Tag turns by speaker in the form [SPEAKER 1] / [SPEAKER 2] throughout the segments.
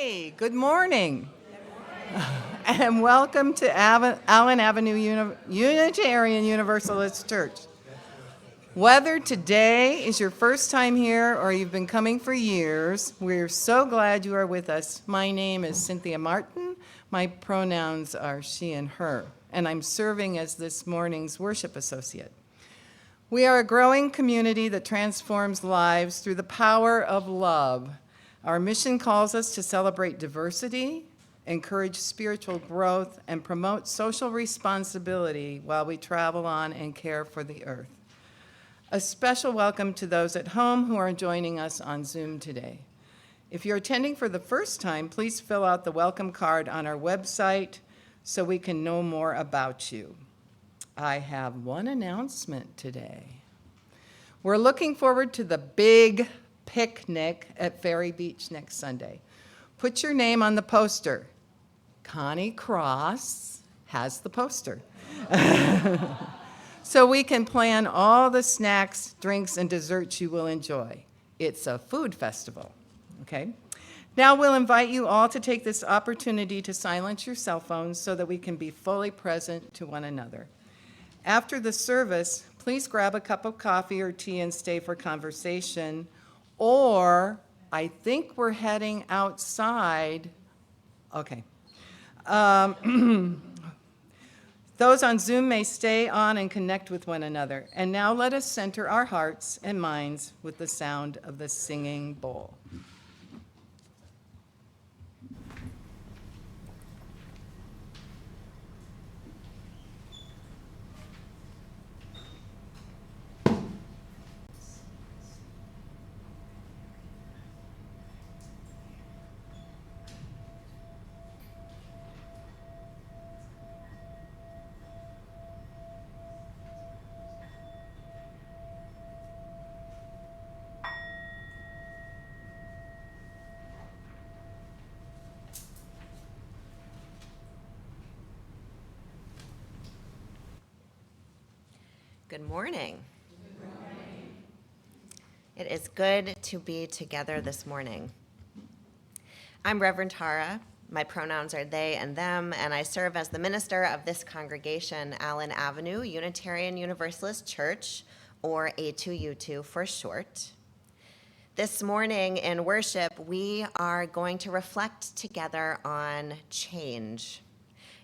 [SPEAKER 1] Good morning. And welcome to Allen Avenue Unitarian Universalist Church. Whether today is your first time here or you've been coming for years, we're so glad you are with us. My name is Cynthia Martin. My pronouns are she and her, and I'm serving as this morning's worship associate. We are a growing community that transforms lives through the power of love. Our mission calls us to celebrate diversity, encourage spiritual growth, and promote social responsibility while we travel on and care for the earth. A special welcome to those at home who are joining us on Zoom today. If you're attending for the first time, please fill out the welcome card on our website so we can know more about you. I have one announcement today. We're looking forward to the big picnic at Ferry Beach next Sunday. Put your name on the poster. Connie Cross has the poster. So we can plan all the snacks, drinks, and desserts you will enjoy. It's a food festival, okay? Now we'll invite you all to take this opportunity to silence your cell phones so that we can be fully present to one another. After the service, please grab a cup of coffee or tea and stay for conversation. Or I think we're heading outside. Okay. Those on Zoom may stay on and connect with one another. And now let us center our hearts and minds with the sound of the singing bowl.
[SPEAKER 2] Good morning. Good morning. It is good to be together this morning. I'm Reverend Tara. My pronouns are they and them, and I serve as the minister of this congregation, Allen Avenue Unitarian Universalist Church, or A2U2 for short. This morning in worship, we are going to reflect together on change,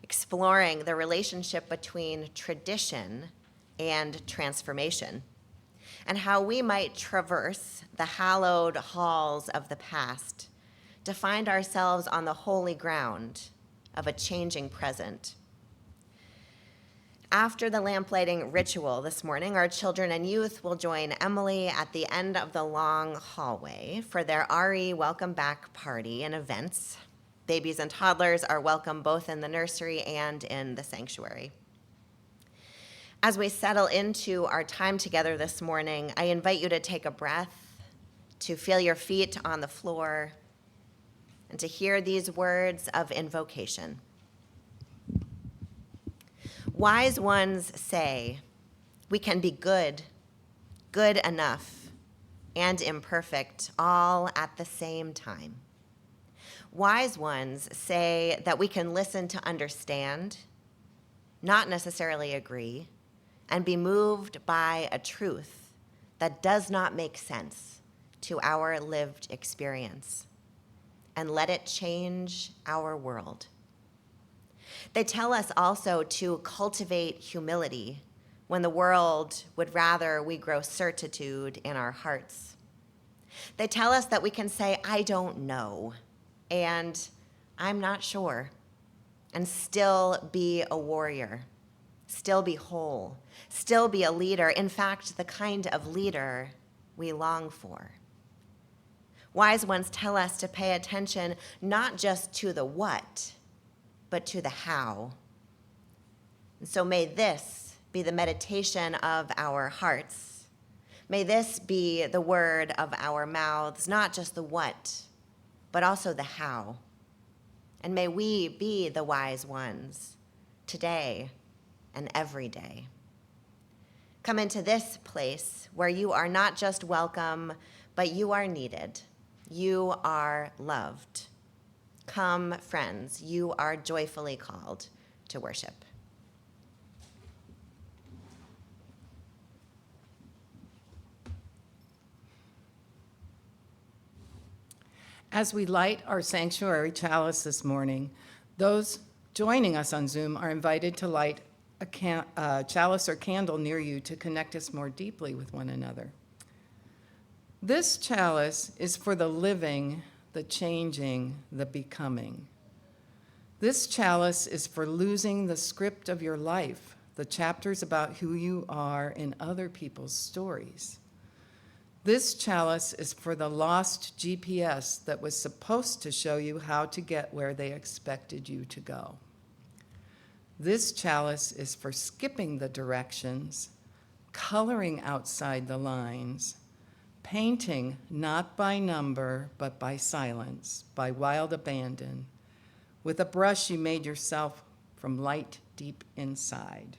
[SPEAKER 2] exploring the relationship between tradition and transformation, and how we might traverse the hallowed halls of the past to find ourselves on the holy ground of a changing present. After the lamplighting ritual this morning, our children and youth will join Emily at the end of the long hallway for their RE Welcome Back party and events. Babies and toddlers are welcome both in the nursery and in the sanctuary. As we settle into our time together this morning, I invite you to take a breath, to feel your feet on the floor, and to hear these words of invocation. Wise ones say, we can be good, good enough, and imperfect all at the same time. Wise ones say that we can listen to understand, not necessarily agree, and be moved by a truth that does not make sense to our lived experience, and let it change our world. They tell us also to cultivate humility when the world would rather we grow certitude in our hearts. They tell us that we can say, I don't know, and I'm not sure, and still be a warrior, still be whole, still be a leader, in fact, the kind of leader we long for. Wise ones tell us to pay attention not just to the what, but to the how. And so may this be the meditation of our hearts. May this be the word of our mouths, not just the what, but also the how. And may we be the wise ones today and every day. Come into this place where you are not just welcome, but you are needed. You are loved. Come, friends, you are joyfully called to worship.
[SPEAKER 1] As we light our sanctuary chalice this morning, those joining us on Zoom are invited to light a chalice or candle near you to connect us more deeply with one another. This chalice is for the living, the changing, the becoming. This chalice is for losing the script of your life, the chapters about who you are in other people's stories. This chalice is for the lost GPS that was supposed to show you how to get where they expected you to go. This chalice is for skipping the directions, coloring outside the lines, painting not by number, but by silence, by wild abandon, with a brush you made yourself from light deep inside.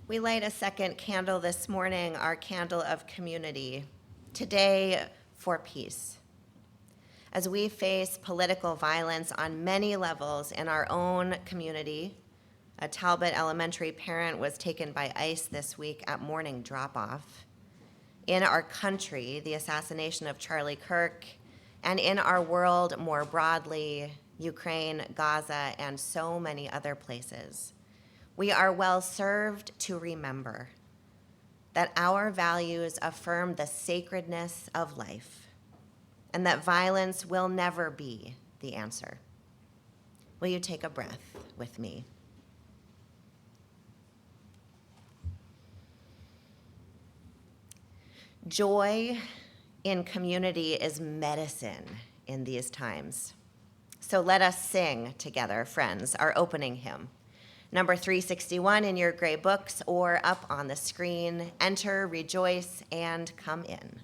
[SPEAKER 2] We light a second candle this morning, our candle of community, today for peace. As we face political violence on many levels in our own community, a Talbot Elementary parent was taken by ICE this week at morning drop-off. In our country, the assassination of Charlie Kirk, and in our world more broadly, Ukraine, Gaza, and so many other places. We are well served to remember that our values affirm the sacredness of life and that violence will never be the answer. Will you take a breath with me? Joy in community is medicine in these times. So let us sing together, friends, our opening hymn. Number 361 in your gray books or up on the screen. Enter, rejoice, and come in.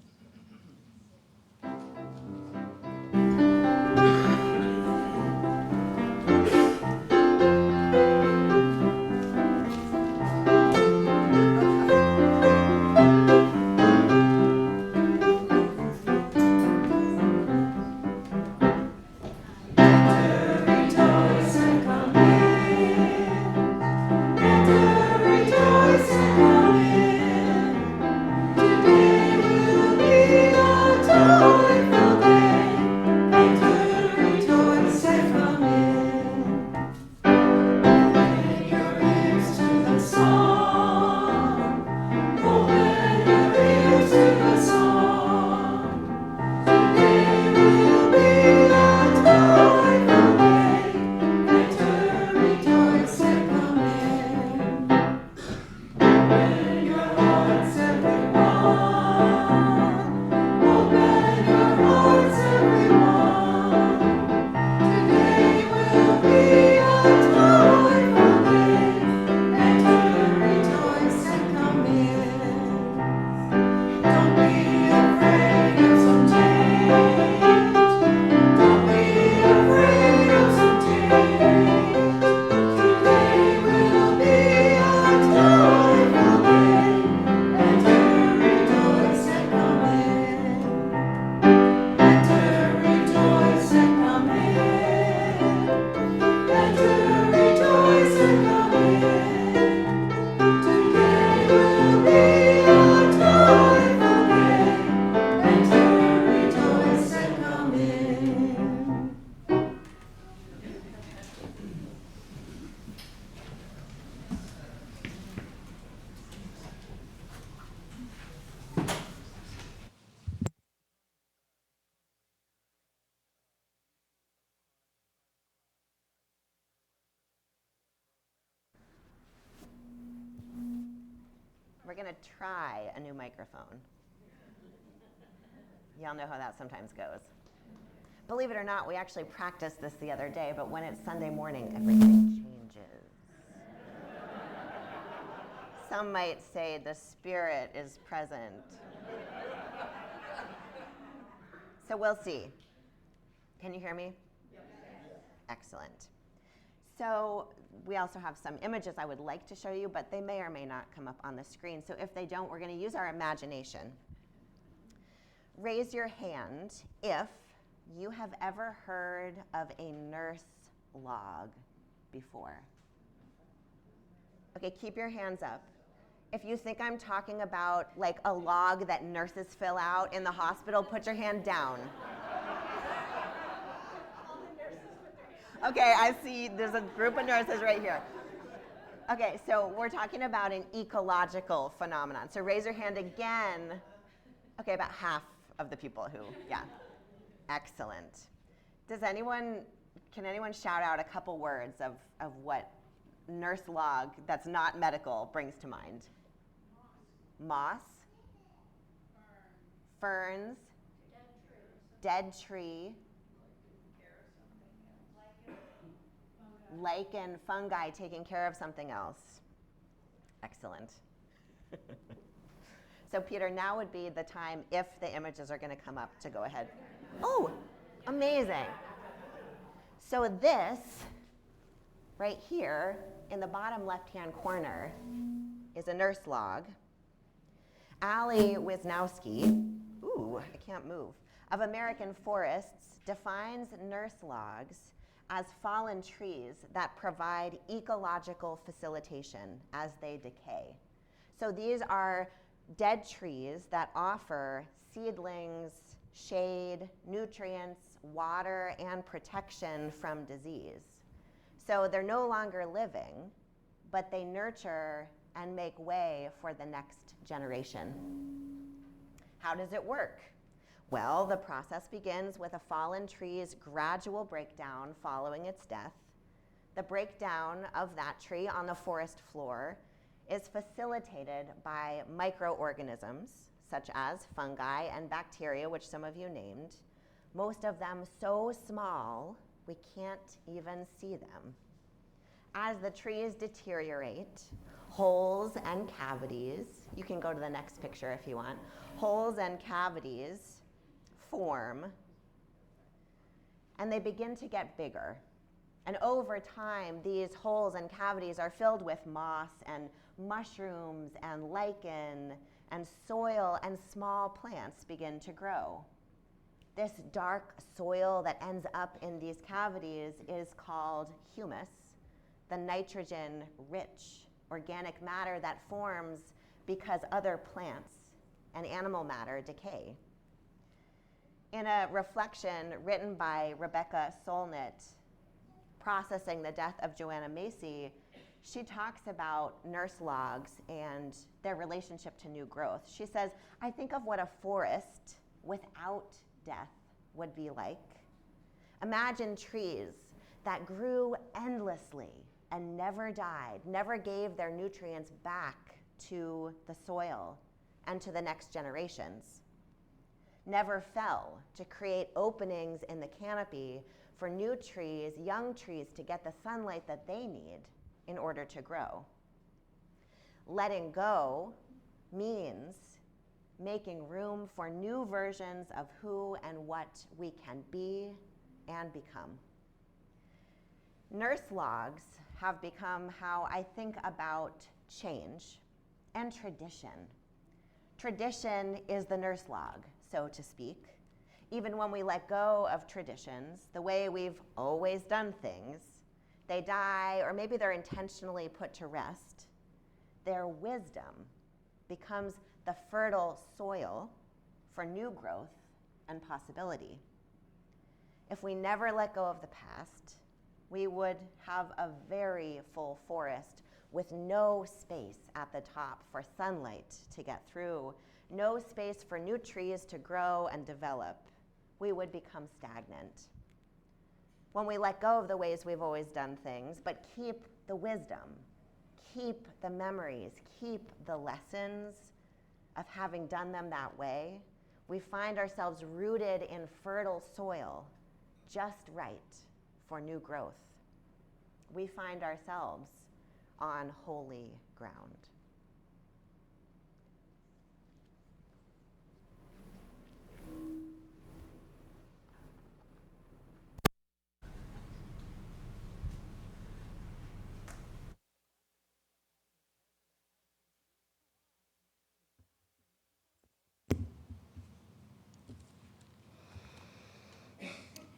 [SPEAKER 2] We're going to try a new microphone. Y'all know how that sometimes goes. Believe it or not, we actually practiced this the other day, but when it's Sunday morning, everything changes. Some might say the Spirit is present. So we'll see. Can you hear me? Excellent. So we also have some images I would like to show you, but they may or may not come up on the screen. So if they don't, we're going to use our imagination. Raise your hand if you have ever heard of a nurse log before. Okay, keep your hands up. If you think I'm talking about like a log that nurses fill out in the hospital, put your hand down. Okay, I see there's a group of nurses right here. Okay, so we're talking about an ecological phenomenon. So raise your hand again. Okay, about half of the people who, yeah. Excellent. Can anyone shout out a couple words of what nurse log that's not medical brings to mind? Moss. Ferns. Dead tree. Lichen, fungi taking care of something else. Excellent. So Peter, now would be the time, if the images are going to come up, to go ahead. Oh, amazing. So this, right here, in the bottom left-hand corner, is a nurse log. Ali Wisnowski, I can't move, of American Forests defines nurse logs as fallen trees that provide ecological facilitation as they decay. So these are dead trees that offer seedlings, shade, nutrients, water, and protection from disease. So they're no longer living, but they nurture and make way for the next generation. How does it work? Well, the process begins with a fallen tree's gradual breakdown following its death. The breakdown of that tree on the forest floor is facilitated by microorganisms, such as fungi and bacteria, which some of you named, most of them so small we can't even see them. As the trees deteriorate, holes and cavities, you can go to the next picture if you want, holes and cavities form, and they begin to get bigger. And over time, these holes and cavities are filled with moss and mushrooms and lichen and soil, and small plants begin to grow. This dark soil that ends up in these cavities is called humus, the nitrogen-rich organic matter that forms because other plants and animal matter decay. In a reflection written by Rebecca Solnit, processing the death of Joanna Macy, she talks about nurse logs and their relationship to new growth. She says, I think of what a forest without death would be like. Imagine trees that grew endlessly and never died, never gave their nutrients back to the soil and to the next generations, never fell to create openings in the canopy for new trees, young trees, to get the sunlight that they need in order to grow. Letting go means making room for new versions of who and what we can be and become. Nurse logs have become how I think about change and tradition. Tradition is the nurse log, so to speak. Even when we let go of traditions, the way we've always done things, they die, or maybe they're intentionally put to rest. Their wisdom becomes the fertile soil for new growth and possibility. If we never let go of the past, we would have a very full forest with no space at the top for sunlight to get through, no space for new trees to grow and develop. We would become stagnant. When we let go of the ways we've always done things, but keep the wisdom, keep the memories, keep the lessons of having done them that way, we find ourselves rooted in fertile soil, just right for new growth. We find ourselves on holy ground.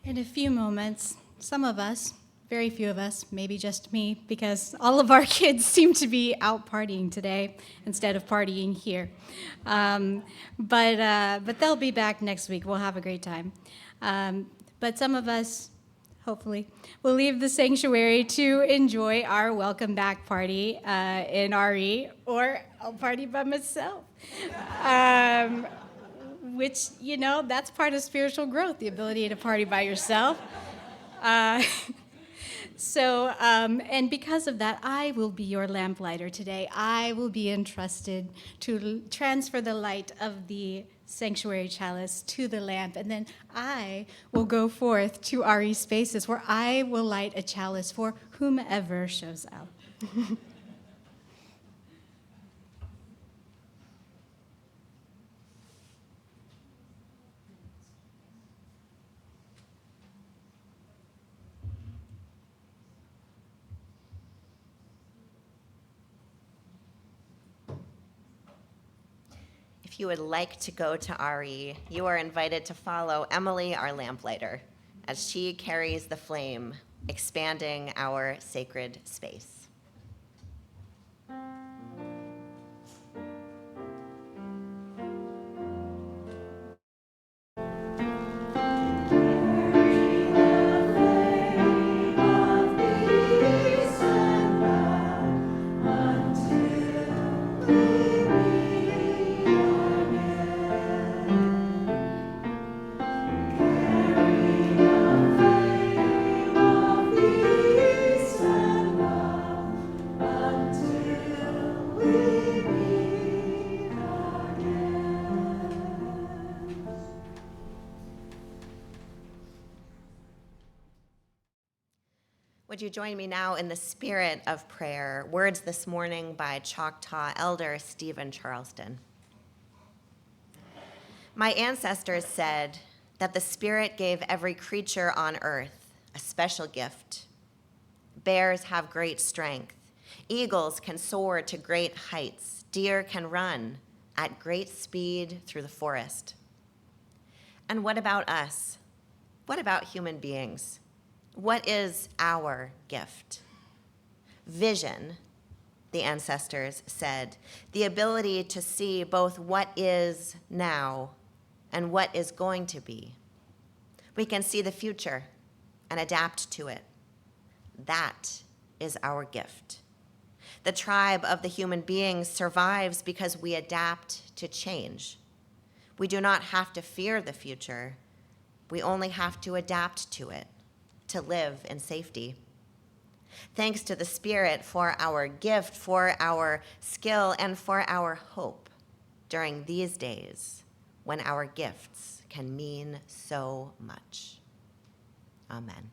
[SPEAKER 3] In a few moments, some of us, very few of us, maybe just me, because all of our kids seem to be out partying today instead of partying here. But they'll be back next week. We'll have a great time. But some of us, hopefully, will leave the sanctuary to enjoy our welcome back party in RE, or I'll party by myself. Which, that's part of spiritual growth, the ability to party by yourself. And because of that, I will be your lamplighter today. I will be entrusted to transfer the light of the sanctuary chalice to the lamp, and then I will go forth to RE spaces where I will light a chalice for whomever shows up.
[SPEAKER 2] If you would like to go to RE, you are invited to follow Emily, our lamplighter, as she carries the flame, expanding our sacred space. Would you join me now in the spirit of prayer? Words this morning by Choctaw elder Stephen Charleston. My ancestors said that the Spirit gave every creature on earth a special gift. Bears have great strength. Eagles can soar to great heights. Deer can run at great speed through the forest. And what about us? What about human beings? What is our gift? Vision, the ancestors said, the ability to see both what is now and what is going to be. We can see the future and adapt to it. That is our gift. The tribe of the human beings survives because we adapt to change. We do not have to fear the future. We only have to adapt to it, to live in safety. Thanks to the Spirit for our gift, for our skill, and for our hope during these days when our gifts can mean so much. Amen.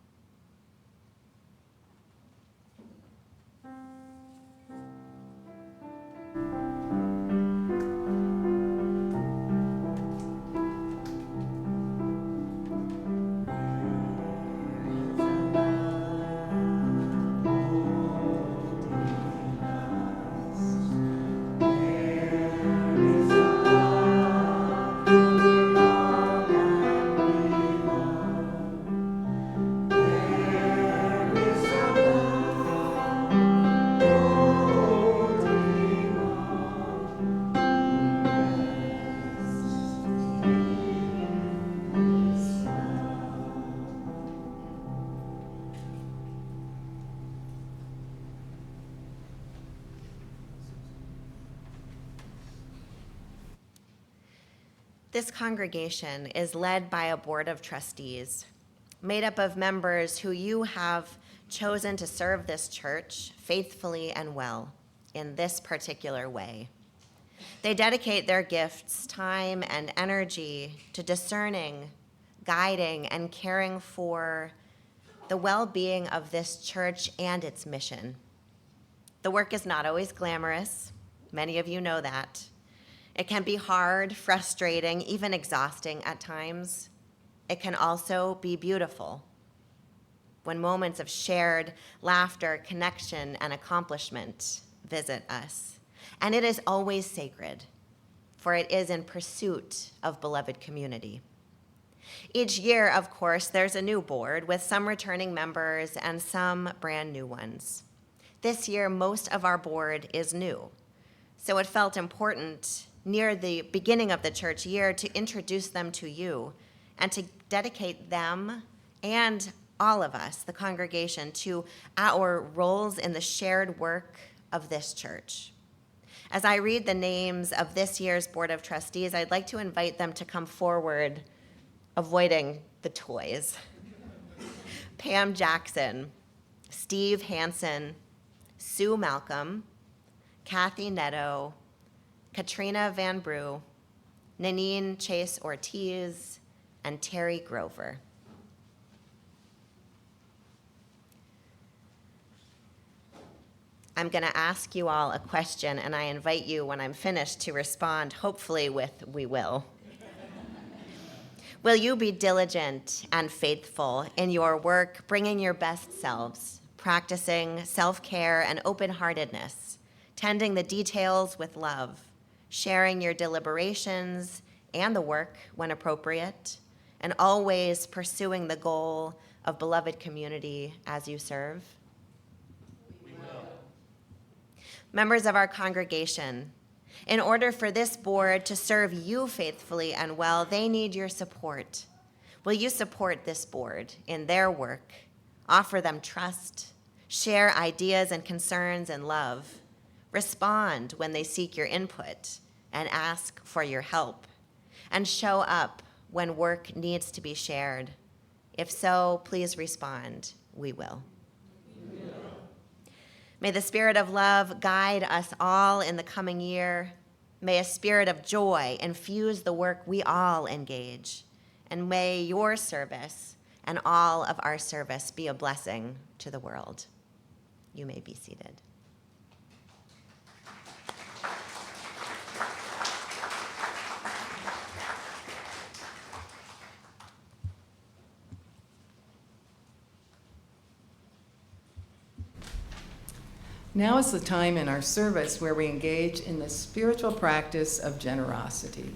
[SPEAKER 2] This congregation is led by a board of trustees made up of members who you have chosen to serve this church faithfully and well in this particular way. They dedicate their gifts, time, and energy to discerning, guiding, and caring for the well-being of this church and its mission. The work is not always glamorous. Many of you know that. It can be hard, frustrating, even exhausting at times. It can also be beautiful when moments of shared laughter, connection, and accomplishment visit us. And it is always sacred, for it is in pursuit of beloved community. Each year, of course, there's a new board with some returning members and some brand new ones. This year, most of our board is new, so it felt important near the beginning of the church year to introduce them to you and to dedicate them and all of us, the congregation, to our roles in the shared work of this church. As I read the names of this year's Board of Trustees, I'd like to invite them to come forward, avoiding the toys. Pam Jackson, Steve Hansen, Sue Malcolm, Kathy Netto, Katrina Van Brew, Nanine Chase Ortiz, and Terry Grover. I'm going to ask you all a question, and I invite you, when I'm finished, to respond, hopefully with "we will." Will you be diligent and faithful in your work, bringing your best selves, practicing self-care and open-heartedness, tending the details with love, sharing your deliberations and the work when appropriate, and always pursuing the goal of beloved community as you serve? Members of our congregation, in order for this board to serve you faithfully and well, they need your support. Will you support this board in their work, offer them trust, share ideas and concerns in love, respond when they seek your input and ask for your help, and show up when work needs to be shared? If so, please respond, "We will." May the spirit of love guide us all in the coming year. May a spirit of joy infuse the work we all engage. And may your service and all of our service be a blessing to the world. You may be seated.
[SPEAKER 1] Now is the time in our service where we engage in the spiritual practice of generosity.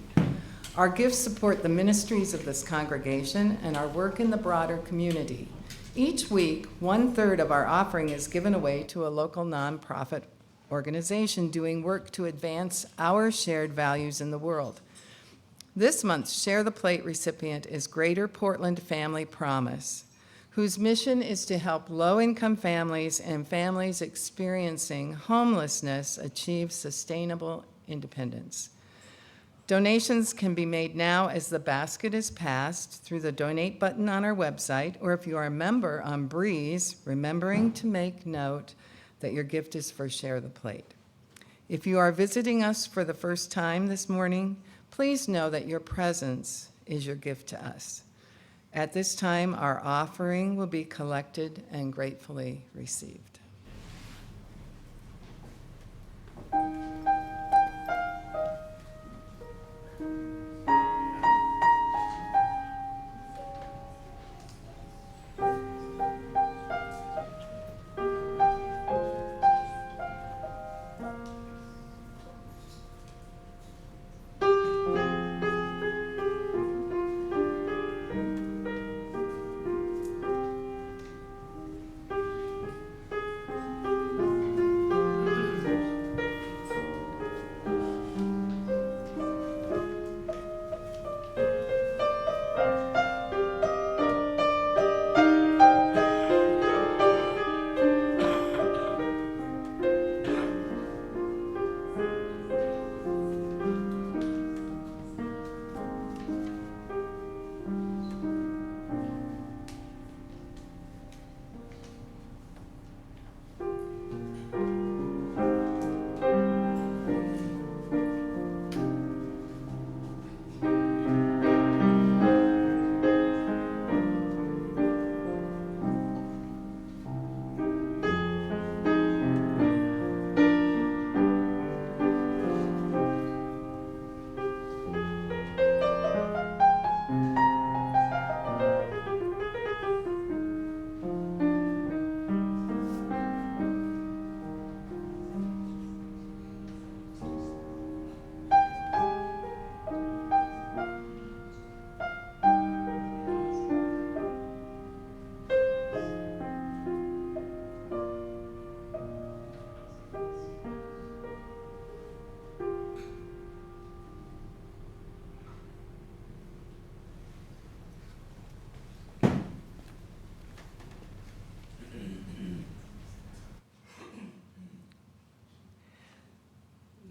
[SPEAKER 1] Our gifts support the ministries of this congregation and our work in the broader community. Each week, 1/3 of our offering is given away to a local nonprofit organization doing work to advance our shared values in the world. This month's Share the Plate recipient is Greater Portland Family Promise, whose mission is to help low-income families and families experiencing homelessness achieve sustainable independence. Donations can be made now as the basket is passed through the donate button on our website, or if you are a member on Breeze, remembering to make note that your gift is for Share the Plate. If you are visiting us for the first time this morning, please know that your presence is your gift to us. At this time, our offering will be collected and gratefully received.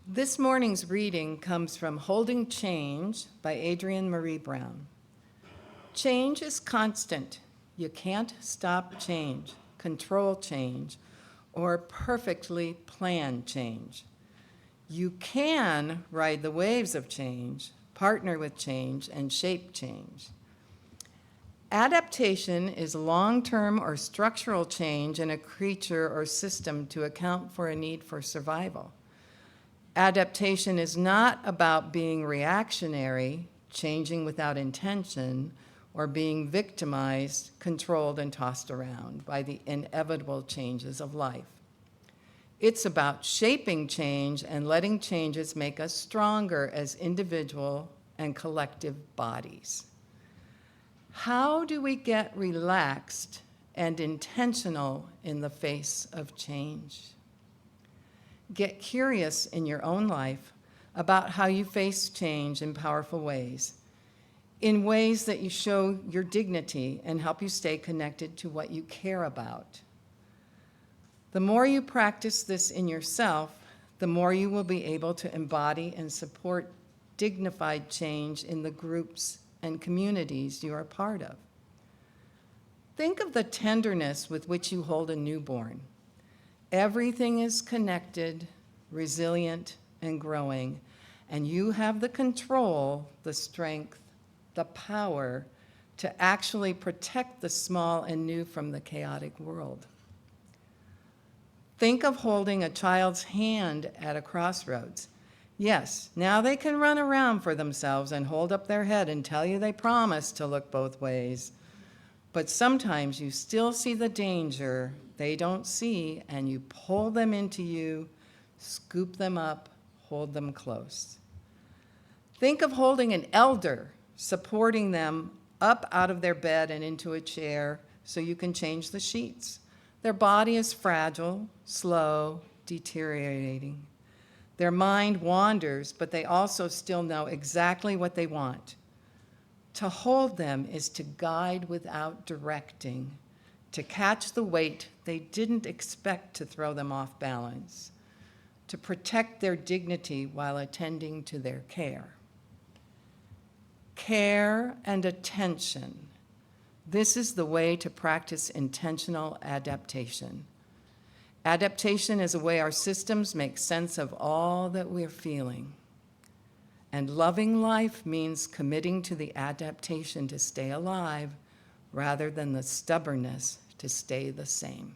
[SPEAKER 1] This morning's reading comes from Holding Change by Adrienne Marie Brown. Change is constant. You can't stop change, control change, or perfectly plan change. You can ride the waves of change, partner with change, and shape change. Adaptation is long-term or structural change in a creature or system to account for a need for survival. Adaptation is not about being reactionary, changing without intention, or being victimized, controlled, and tossed around by the inevitable changes of life. It's about shaping change and letting changes make us stronger as individual and collective bodies. How do we get relaxed and intentional in the face of change? Get curious in your own life about how you face change in powerful ways, in ways that you show your dignity and help you stay connected to what you care about. The more you practice this in yourself, the more you will be able to embody and support dignified change in the groups and communities you are part of. Think of the tenderness with which you hold a newborn. Everything is connected, resilient, and growing, and you have the control, the strength, the power to actually protect the small and new from the chaotic world. Think of holding a child's hand at a crossroads. Yes, now they can run around for themselves and hold up their head and tell you they promise to look both ways. But sometimes you still see the danger they don't see, and you pull them into you, scoop them up, hold them close. Think of holding an elder, supporting them up out of their bed and into a chair so you can change the sheets. Their body is fragile, slow, deteriorating. Their mind wanders, but they also still know exactly what they want. To hold them is to guide without directing, to catch the weight they didn't expect to throw them off balance, to protect their dignity while attending to their care. Care and attention. This is the way to practice intentional adaptation. Adaptation is a way our systems make sense of all that we're feeling. And loving life means committing to the adaptation to stay alive rather than the stubbornness to stay the same.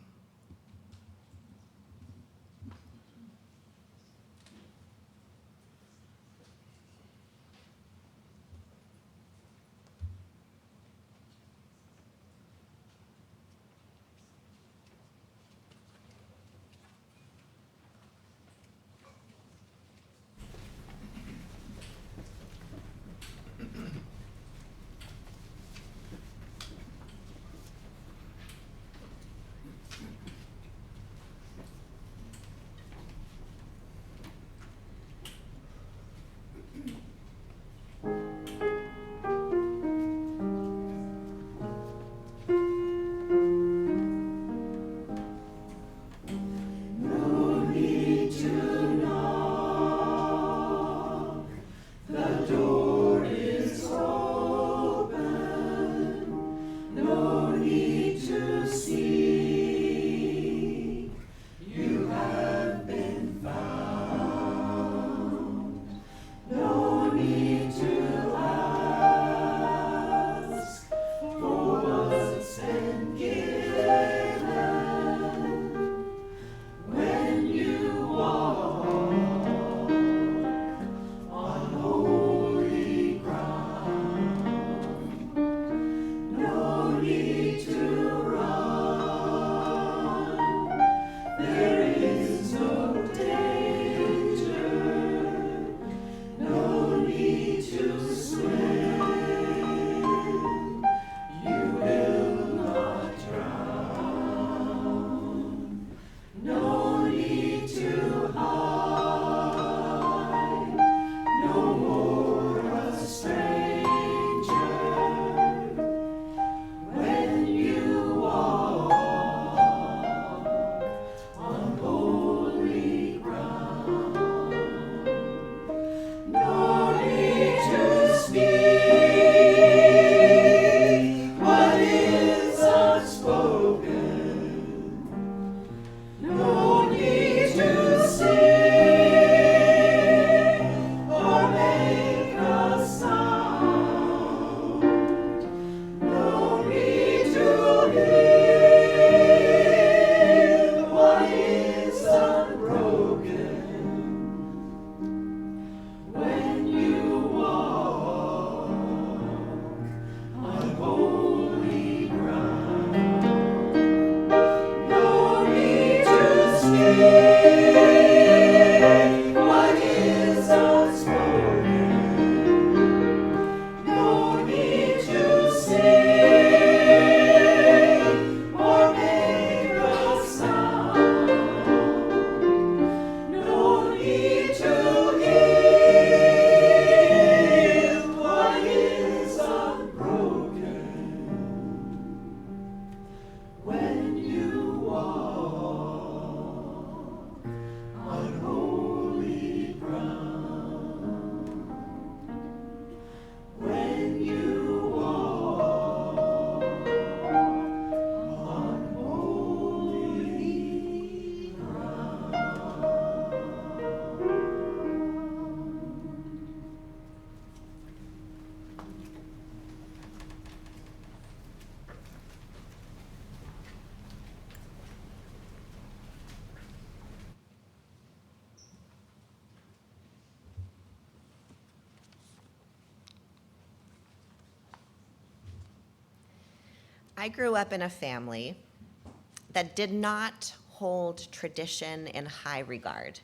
[SPEAKER 2] I grew up in a family that did not hold tradition in high regard.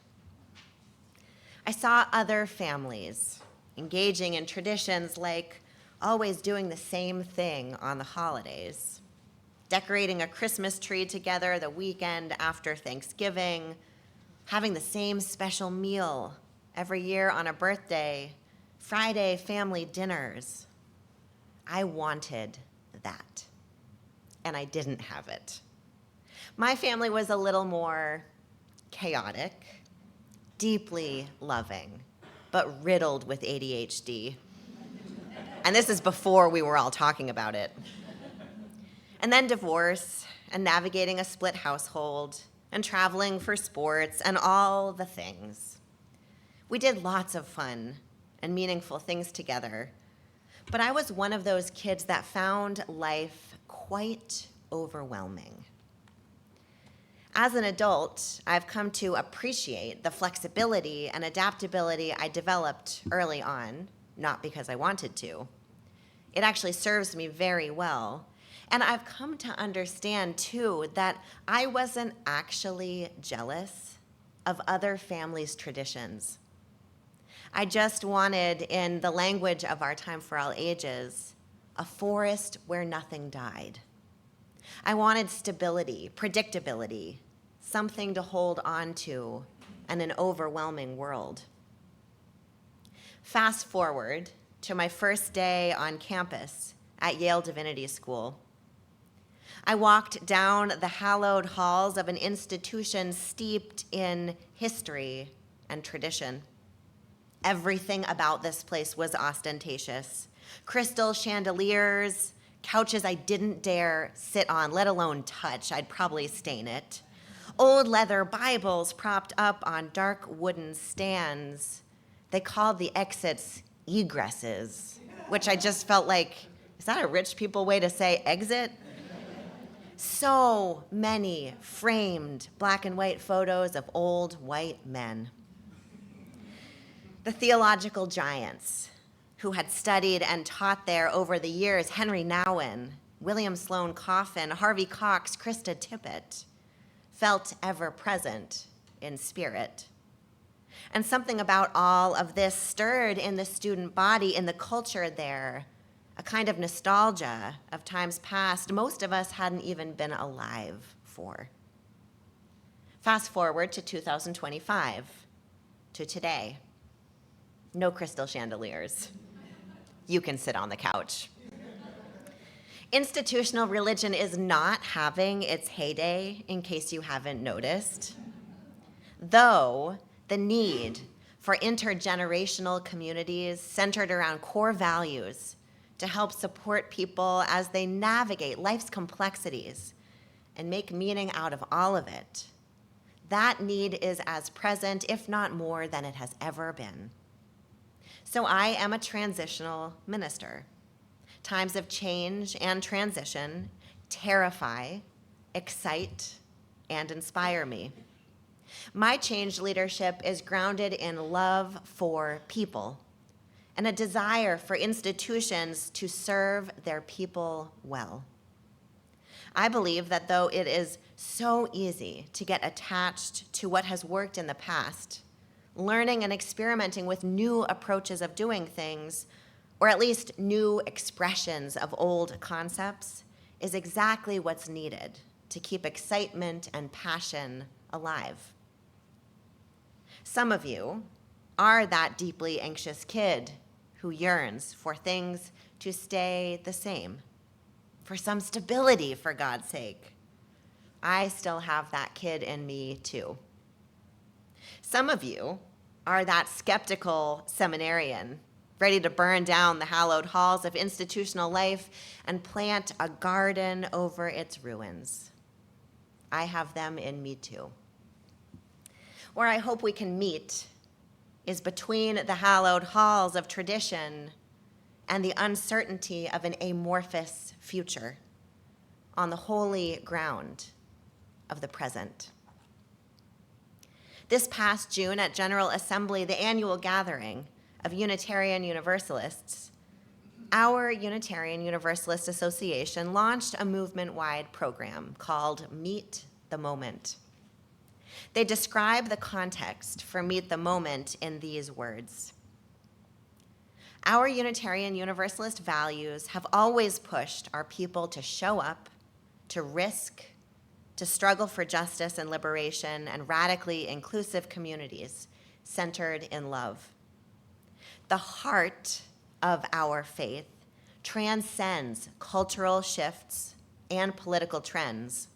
[SPEAKER 2] I saw other families engaging in traditions like always doing the same thing on the holidays, decorating a Christmas tree together the weekend after Thanksgiving, having the same special meal every year on a birthday, Friday family dinners. I wanted that, and I didn't have it. My family was a little more chaotic, deeply loving, but riddled with ADHD. And this is before we were all talking about it. And then divorce, and navigating a split household, and traveling for sports, and all the things. We did lots of fun and meaningful things together, but I was one of those kids that found life quite overwhelming. As an adult, I've come to appreciate the flexibility and adaptability I developed early on, not because I wanted to. It actually serves me very well. And I've come to understand, too, that I wasn't actually jealous of other families' traditions. I just wanted, in the language of our time for all ages, a forest where nothing died. I wanted stability, predictability, something to hold on to in an overwhelming world. Fast forward to my first day on campus at Yale Divinity School. I walked down the hallowed halls of an institution steeped in history and tradition. Everything about this place was ostentatious. Crystal chandeliers, couches I didn't dare sit on, let alone touch. I'd probably stain it. Old leather Bibles propped up on dark wooden stands. They called the exits egresses, which I just felt like, is that a rich people way to say exit? So many framed black and white photos of old white men. The theological giants who had studied and taught there over the years, Henry Nouwen, William Sloane Coffin, Harvey Cox, Krista Tippett, felt ever present in spirit. And something about all of this stirred in the student body, in the culture there, a kind of nostalgia of times past most of us hadn't even been alive for. Fast forward to 2025, to today. No crystal chandeliers. You can sit on the couch. Institutional religion is not having its heyday, in case you haven't noticed. Though the need for intergenerational communities centered around core values to help support people as they navigate life's complexities and make meaning out of all of it, that need is as present, if not more, than it has ever been. So I am a transitional minister. Times of change and transition terrify, excite, and inspire me. My change leadership is grounded in love for people and a desire for institutions to serve their people well. I believe that though it is so easy to get attached to what has worked in the past, learning and experimenting with new approaches of doing things, or at least new expressions of old concepts, is exactly what's needed to keep excitement and passion alive. Some of you are that deeply anxious kid who yearns for things to stay the same, for some stability, for God's sake. I still have that kid in me, too. Some of you are that skeptical seminarian, ready to burn down the hallowed halls of institutional life and plant a garden over its ruins. I have them in me, too. Where I hope we can meet is between the hallowed halls of tradition and the uncertainty of an amorphous future on the holy ground of the present. This past June at General Assembly, the annual gathering of Unitarian Universalists, our Unitarian Universalist Association launched a movement-wide program called Meet the Moment. They describe the context for Meet the Moment in these words. Our Unitarian Universalist values have always pushed our people to show up, to risk, to struggle for justice and liberation and radically inclusive communities centered in love. The heart of our faith transcends cultural shifts and political trends.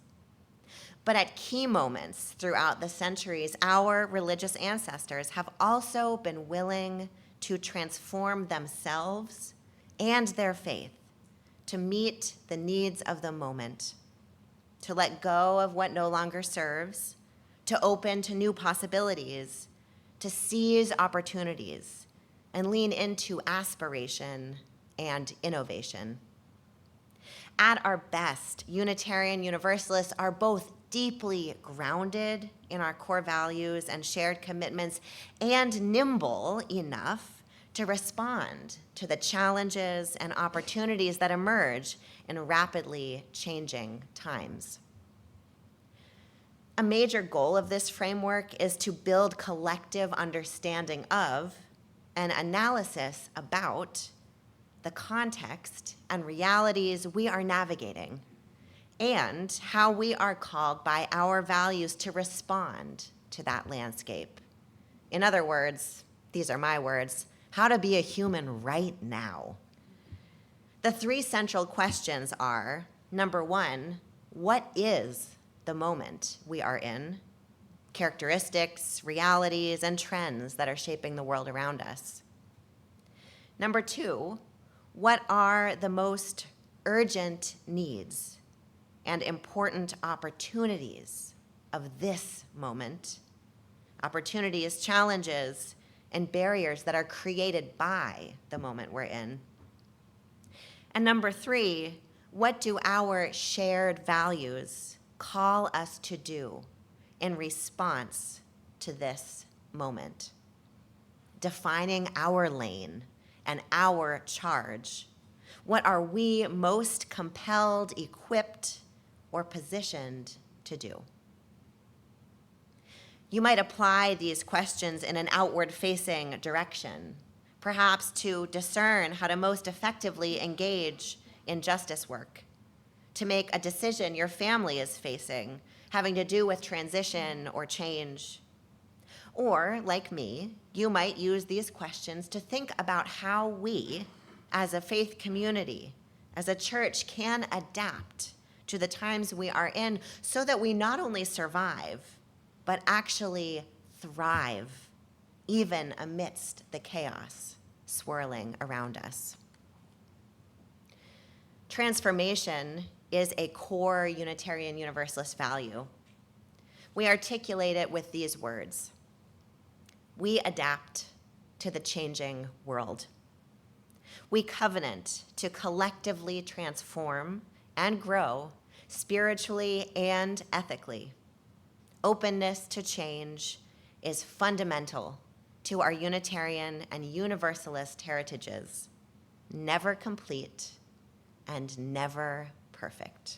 [SPEAKER 2] But at key moments throughout the centuries, our religious ancestors have also been willing to transform themselves and their faith to meet the needs of the moment, to let go of what no longer serves, to open to new possibilities, to seize opportunities, and lean into aspiration and innovation. At our best, Unitarian Universalists are both deeply grounded in our core values and shared commitments and nimble enough to respond to the challenges and opportunities that emerge in rapidly changing times. A major goal of this framework is to build collective understanding of and analysis about the context and realities we are navigating and how we are called by our values to respond to that landscape. In other words, these are my words, how to be a human right now. The three central questions are, number one, what is the moment we are in? Characteristics, realities, and trends that are shaping the world around us. Number two, what are the most urgent needs and important opportunities of this moment? Opportunities, challenges, and barriers that are created by the moment we're in. And number three, what do our shared values call us to do in response to this moment? Defining our lane and our charge. What are we most compelled, equipped, or positioned to do? You might apply these questions in an outward-facing direction, perhaps to discern how to most effectively engage in justice work, to make a decision your family is facing, having to do with transition or change. Or, like me, you might use these questions to think about how we, as a faith community, as a church, can adapt to the times we are in so that we not only survive, but actually thrive, even amidst the chaos swirling around us. Transformation is a core Unitarian Universalist value. We articulate it with these words. We adapt to the changing world. We covenant to collectively transform and grow spiritually and ethically. Openness to change is fundamental to our Unitarian and Universalist heritages, never complete and never perfect.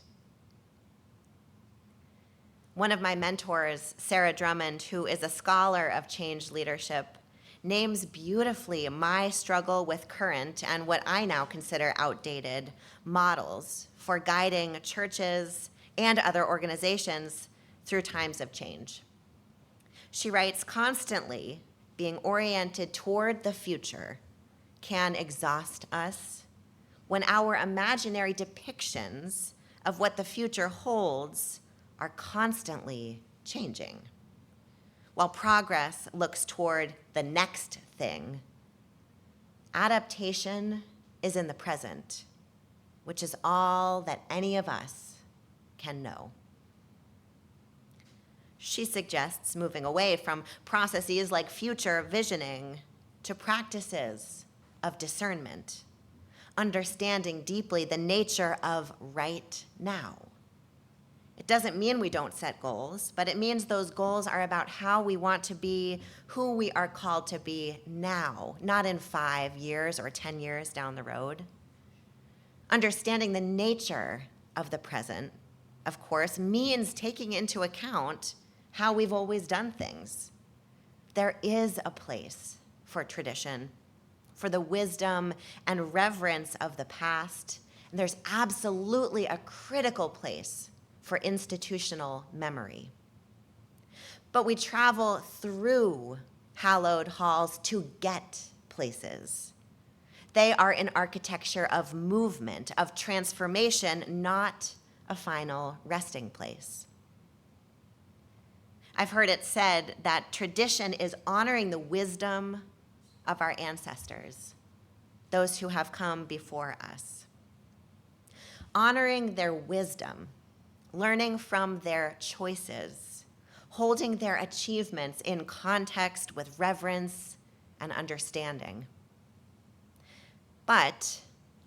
[SPEAKER 2] One of my mentors, Sarah Drummond, who is a scholar of change leadership, names beautifully my struggle with current and what I now consider outdated models for guiding churches and other organizations through times of change. She writes, constantly being oriented toward the future can exhaust us when our imaginary depictions of what the future holds are constantly changing. While progress looks toward the next thing, adaptation is in the present, which is all that any of us can know. She suggests moving away from processes like future visioning to practices of discernment, understanding deeply the nature of right now. It doesn't mean we don't set goals, but it means those goals are about how we want to be, who we are called to be now, not in 5 years or 10 years down the road. Understanding the nature of the present, of course, means taking into account how we've always done things. There is a place for tradition, for the wisdom and reverence of the past, and there's absolutely a critical place for institutional memory. But we travel through hallowed halls to get places. They are an architecture of movement, of transformation, not a final resting place. I've heard it said that tradition is honoring the wisdom of our ancestors, those who have come before us. Honoring their wisdom, learning from their choices, holding their achievements in context with reverence and understanding. But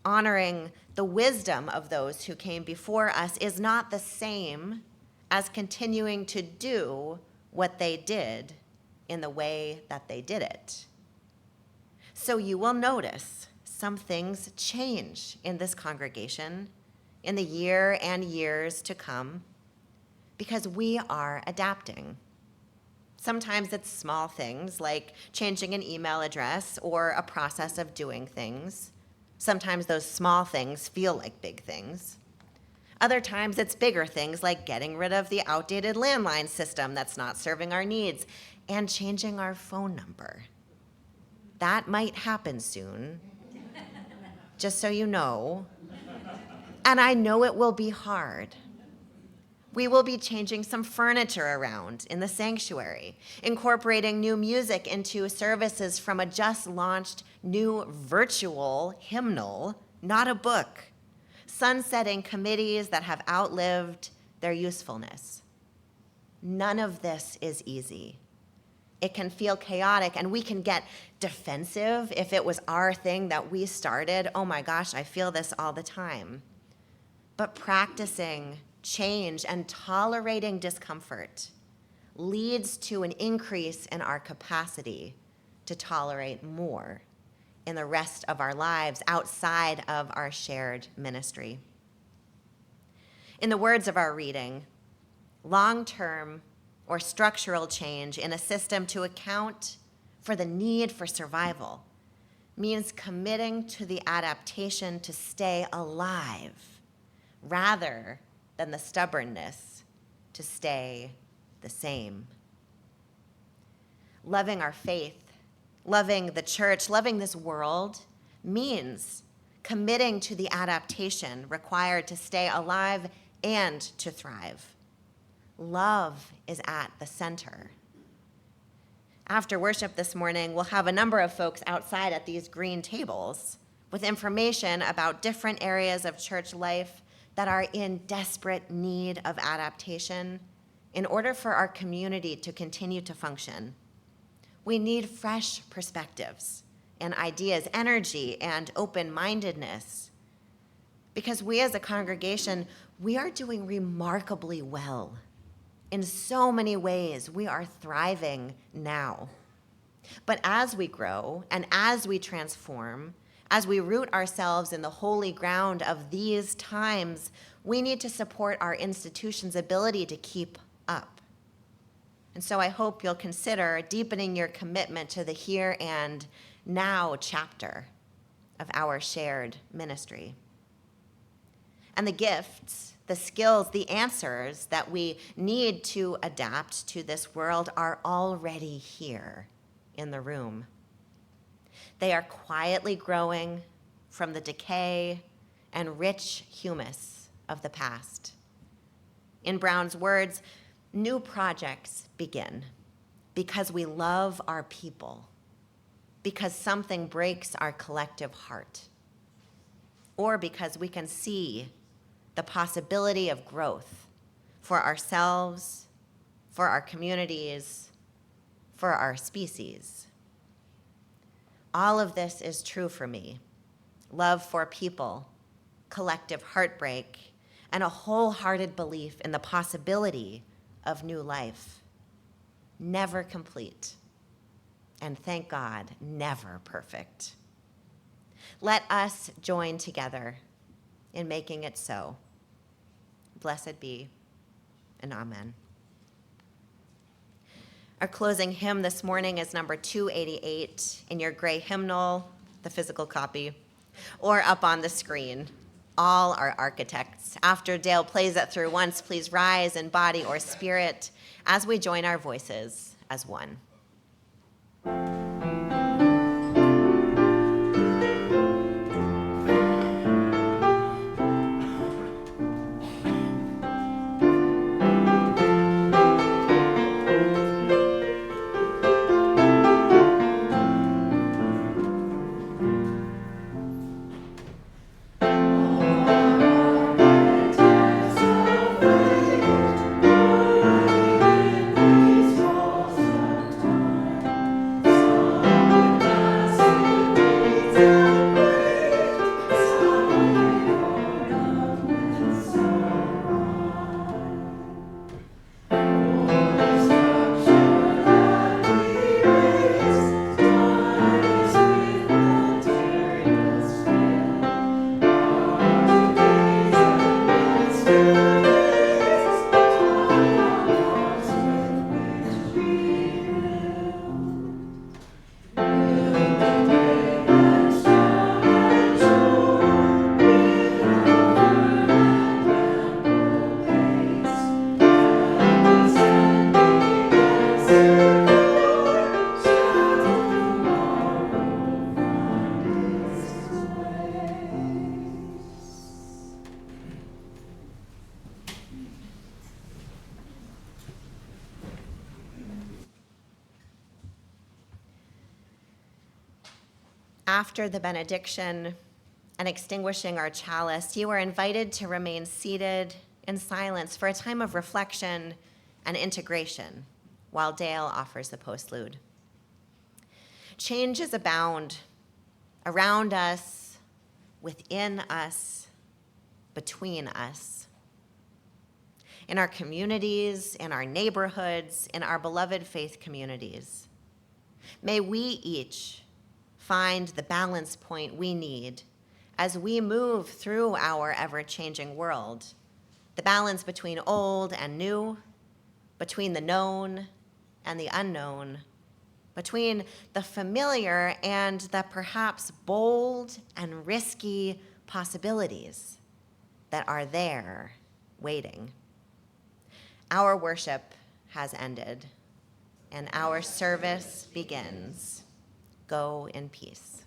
[SPEAKER 2] honoring the wisdom of those who came before us is not the same as continuing to do what they did in the way that they did it. So you will notice some things change in this congregation in the year and years to come because we are adapting. Sometimes it's small things like changing an email address or a process of doing things. Sometimes those small things feel like big things. Other times it's bigger things like getting rid of the outdated landline system that's not serving our needs and changing our phone number. That might happen soon, just so you know. And I know it will be hard. We will be changing some furniture around in the sanctuary, incorporating new music into services from a just launched new virtual hymnal, not a book, sunsetting committees that have outlived their usefulness. None of this is easy. It can feel chaotic, and we can get defensive if it was our thing that we started. Oh my gosh, I feel this all the time. But practicing change and tolerating discomfort leads to an increase in our capacity to tolerate more in the rest of our lives outside of our shared ministry. In the words of our reading, long-term or structural change in a system to account for the need for survival means committing to the adaptation to stay alive rather than the stubbornness to stay the same. Loving our faith, loving the church, loving this world means committing to the adaptation required to stay alive and to thrive. Love is at the center. After worship this morning, we'll have a number of folks outside at these green tables with information about different areas of church life that are in desperate need of adaptation in order for our community to continue to function. We need fresh perspectives and ideas, energy and open-mindedness, because we as a congregation, we are doing remarkably well. In so many ways, we are thriving now. But as we grow and as we transform, as we root ourselves in the holy ground of these times, we need to support our institution's ability to keep up. And so I hope you'll consider deepening your commitment to the here and now chapter of our shared ministry. And the gifts, the skills, the answers that we need to adapt to this world are already here in the room. They are quietly growing from the decay and rich humus of the past. In Brown's words, new projects begin because we love our people, because something breaks our collective heart, or because we can see the possibility of growth for ourselves, for our communities, for our species. All of this is true for me. Love for people, collective heartbreak, and a wholehearted belief in the possibility of new life. Never complete, and thank God, never perfect. Let us join together in making it so. Blessed be, and amen. Our closing hymn this morning is number 288 in your gray hymnal, the physical copy, or up on the screen. All are architects. After Dale plays it through once, please rise in body or spirit as we join our voices as one. After the benediction and extinguishing our chalice, you are invited to remain seated in silence for a time of reflection and integration while Dale offers the postlude. Changes abound around us, within us, between us. In our communities, in our neighborhoods, in our beloved faith communities. May we each find the balance point we need as we move through our ever-changing world, the balance between old and new, between the known and the unknown, between the familiar and the perhaps bold and risky possibilities that are there waiting. Our worship has ended, and our service begins. Go in peace.